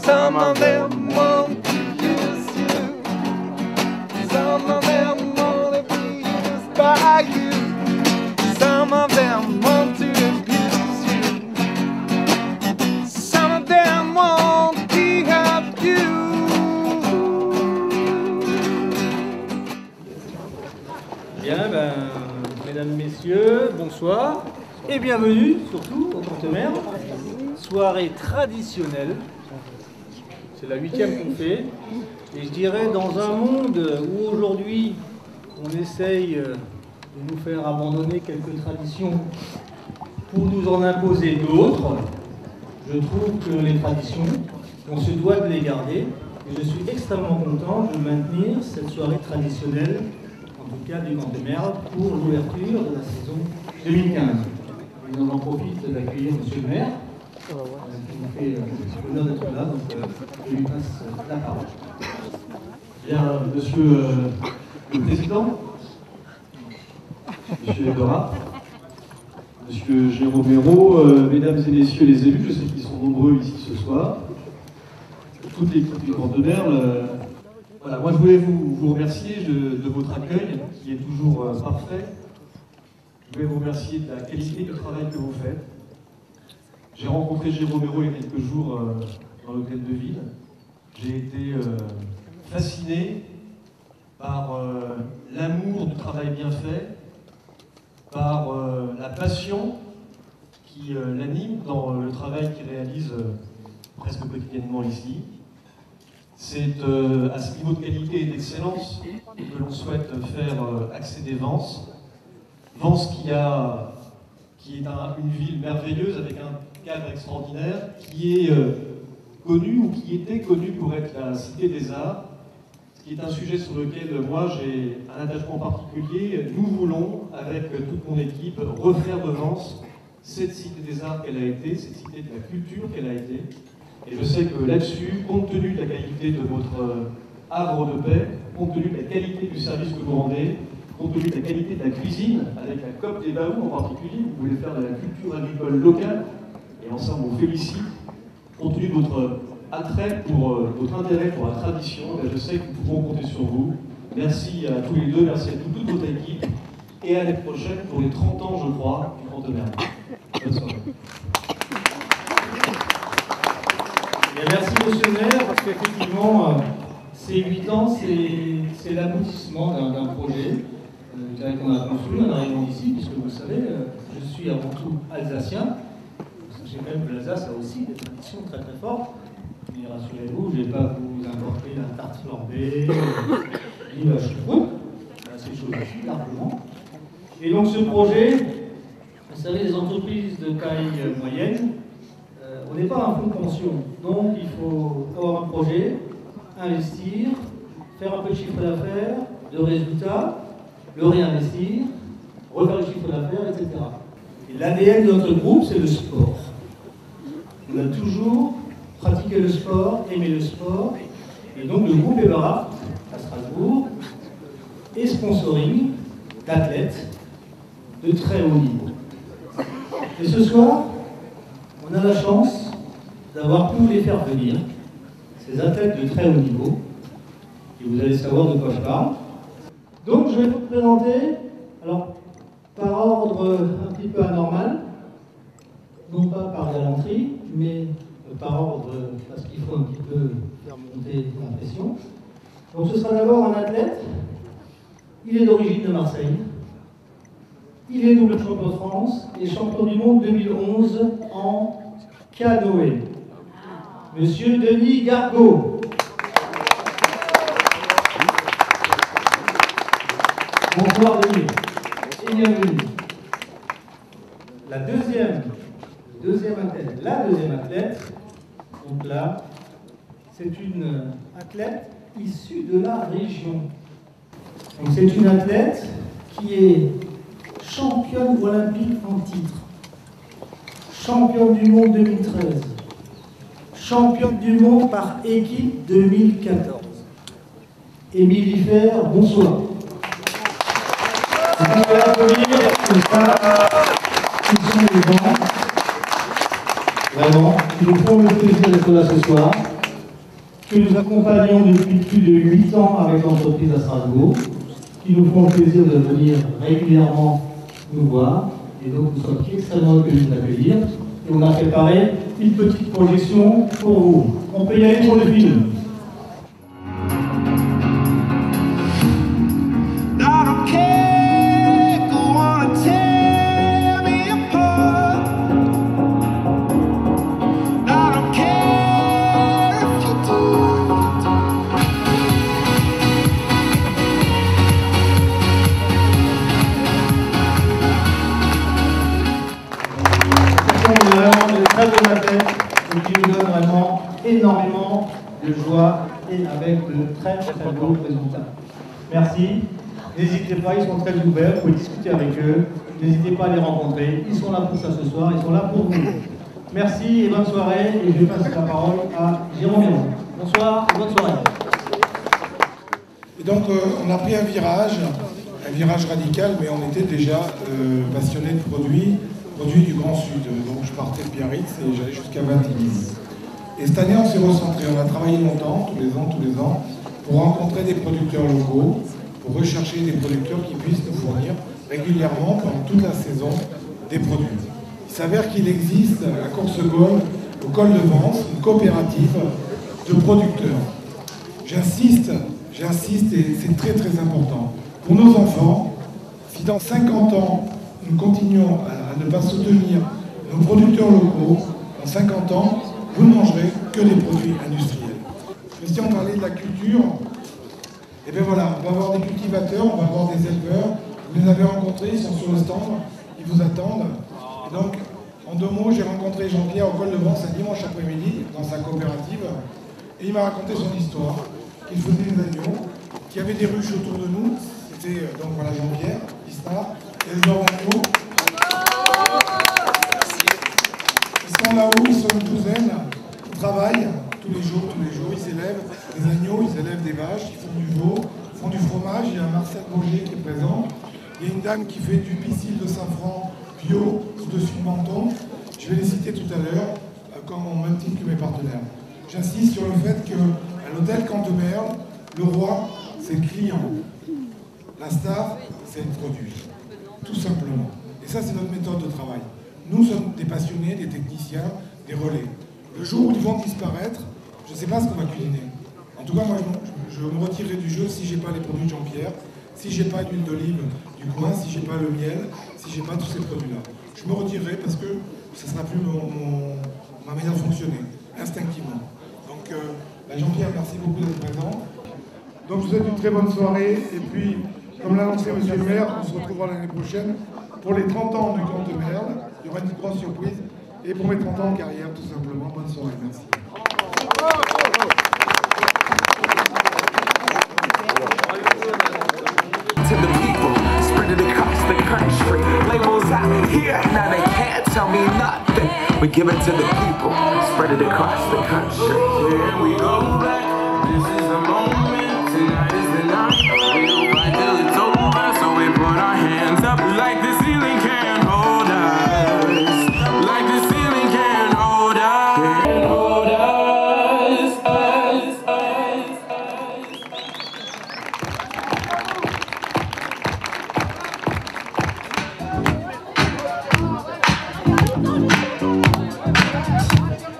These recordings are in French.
Some of them want to use you. Some of them want to be used by you. Some of them want to abuse you. Some of them want to help you. Bien, mesdames, messieurs, bonsoir et bienvenue surtout au Cantemerle. Soirée traditionnelle. C'est la 8e qu'on fait, et je dirais dans un monde où aujourd'hui on essaye de nous faire abandonner quelques traditions pour nous en imposer d'autres, je trouve que les traditions, on se doit de les garder, et je suis extrêmement content de maintenir cette soirée traditionnelle, en tout cas du Cantemerle, pour l'ouverture de la saison 2015. Et on en profite d'accueillir Monsieur le maire, qui nous fait l'honneur d'être là, donc je lui passe la parole. Bien, Monsieur le Président, Monsieur Edora, Monsieur Jérôme Hérault, Mesdames et Messieurs les élus, je sais qu'ils sont nombreux ici ce soir, toute l'équipe du Cantemerle, voilà, moi je voulais vous remercier de votre accueil, qui est toujours parfait. Je voulais vous remercier de la qualité du travail que vous faites. J'ai rencontré Jérôme Hérault il y a quelques jours dans l'hôtel de ville. J'ai été fasciné par l'amour du travail bien fait, par la passion qui l'anime dans le travail qu'il réalise presque quotidiennement ici. C'est à ce niveau de qualité et d'excellence que l'on souhaite faire accéder Vence. Vence qui est une ville merveilleuse avec un cadre extraordinaire, qui est connu ou qui était connu pour être la cité des arts, ce qui est un sujet sur lequel moi j'ai un attachement particulier. Nous voulons, avec toute mon équipe, refaire de Vence cette cité des arts qu'elle a été, cette cité de la culture qu'elle a été. Et je sais que là-dessus, compte tenu de la qualité de votre havre de paix, compte tenu de la qualité du service que vous rendez, compte tenu de la qualité de la cuisine, avec la COP des Baous en particulier, vous voulez faire de la culture agricole locale, et ensemble on félicite, compte tenu de votre attrait, votre intérêt pour la tradition, je sais que nous pouvons compter sur vous. Merci à tous les deux, merci à toute votre équipe, et à l'année prochaine pour les 30 ans, je crois, du Cantemerle. Bonne soirée. Merci Monsieur le maire, parce qu'effectivement, ces 8 ans, c'est l'aboutissement d'un projet qu'on a construit en arrivant ici, puisque vous le savez, je suis avant tout alsacien. Sachez quand même que l'Alsace a aussi des traditions très très fortes. Mais rassurez-vous, je ne vais pas vous importer la tarte flambée, ni la choucroute, ces choses aussi, largement. Et donc ce projet, vous savez, les entreprises de taille moyenne, on n'est pas un fonds de pension. Donc il faut avoir un projet, investir, faire un peu de chiffre d'affaires, de résultats, le réinvestir, refaire le chiffre d'affaires, etc. Et l'ADN de notre groupe, c'est le sport. On a toujours pratiqué le sport, aimé le sport, et donc le groupe Eberhard, à Strasbourg, est sponsoring d'athlètes de très haut niveau. Et ce soir, on a la chance d'avoir pu les faire venir, ces athlètes de très haut niveau, et vous allez savoir de quoi je parle. Donc je vais vous présenter, alors par ordre un petit peu anormal, non pas par galanterie, mais par ordre parce qu'il faut un petit peu faire monter l'impression. Donc ce sera d'abord un athlète, il est d'origine de Marseille, il est double champion de France et champion du monde 2011 en canoë. Monsieur Denis Gargaud. Bonsoir Denis et bienvenue. La deuxième athlète, donc là, c'est une athlète issue de la région. Donc c'est une athlète qui est championne olympique en titre, championne du monde 2013, championne du monde par équipe 2014. Émilie Fer, bonsoir. Vous pouvez applaudir les femmes qui sont les gens, vraiment, qui nous font le plaisir d'être là ce soir, que nous accompagnons depuis plus de 8 ans avec l'entreprise à Strasbourg, qui nous font le plaisir de venir régulièrement nous voir, et donc nous sommes extrêmement heureux de vous accueillir. Et on a préparé une petite projection pour vous. On peut y aller pour le film. Qui nous donne vraiment énormément de joie et avec de très beaux résultats. Merci. N'hésitez pas, ils sont très ouverts, vous pouvez discuter avec eux. N'hésitez pas à les rencontrer. Ils sont là pour ça ce soir, ils sont là pour vous. Merci et bonne soirée. Et je passe la parole à Jérôme Miron. Bonsoir et bonne soirée. Et donc on a pris un virage radical, mais on était déjà passionné de produits du Grand Sud. Donc je partais de Biarritz et j'allais jusqu'à Vintimille. Et cette année, on s'est recentré. On a travaillé longtemps, tous les ans, pour rencontrer des producteurs locaux, pour rechercher des producteurs qui puissent nous fournir régulièrement, pendant toute la saison, des produits. Il s'avère qu'il existe à Coursegonde, au col de Vence, une coopérative de producteurs. J'insiste, et c'est très très important. Pour nos enfants, si dans 50 ans, nous continuons à ne pas soutenir nos producteurs locaux, dans 50 ans, vous ne mangerez que des produits industriels. Mais si on parlait de la culture, et bien voilà, on va avoir des cultivateurs, on va avoir des éleveurs, vous les avez rencontrés, ils sont sur le stand, ils vous attendent. Et donc, en 2 mots, j'ai rencontré Jean-Pierre au col de Vence un dimanche après-midi, dans sa coopérative, et il m'a raconté son histoire, qu'il faisait des agneaux, qu'il y avait des ruches autour de nous, c'était donc voilà Jean-Pierre, Istar, et les agneaux. Ils sont là-haut, ils sont une douzaine, ils travaillent tous les jours, ils élèvent des agneaux, ils élèvent des vaches, ils font du veau, ils font du fromage. Il y a Marcel Boger qui est présent. Il y a une dame qui fait du pistil de safran bio au-dessus de Menton. Je vais les citer tout à l'heure, comme en même titre que mes partenaires. J'insiste sur le fait qu'à l'hôtel Cantemerle, le roi, c'est le client. La star, c'est le produit. Tout simplement. Et ça, c'est notre méthode de travail. Nous sommes des passionnés, des techniciens, des relais. Le jour où ils vont disparaître, je ne sais pas ce qu'on va cuisiner. En tout cas, moi, je me retirerai du jeu si je n'ai pas les produits de Jean-Pierre, si je n'ai pas l'huile d'olive du coin, si je n'ai pas le miel, si je n'ai pas tous ces produits-là. Je me retirerai parce que ce ne sera plus ma manière de fonctionner, instinctivement. Donc, Jean-Pierre, merci beaucoup d'être présent. Donc, je vous souhaite une très bonne soirée. Et puis, comme l'a annoncé Monsieur le maire, on se retrouvera l'année prochaine pour les 30 ans du Cantemerle. Il y aura une grosse surprise. Et pour mes 30 ans de carrière, tout simplement. Bonne soirée, merci. To the people, spread it across the country. Labels out here, now they can't tell me nothing. We give it to the people, spread it across the country. Here we go back, this is the moment, tonight is the night. We'll fight till it's over, so we put our hands up like the ceiling can't hold us. Like the ceiling can't hold us. Can't hold us, us.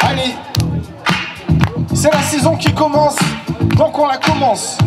Allez, c'est la saison qui commence, donc on la commence.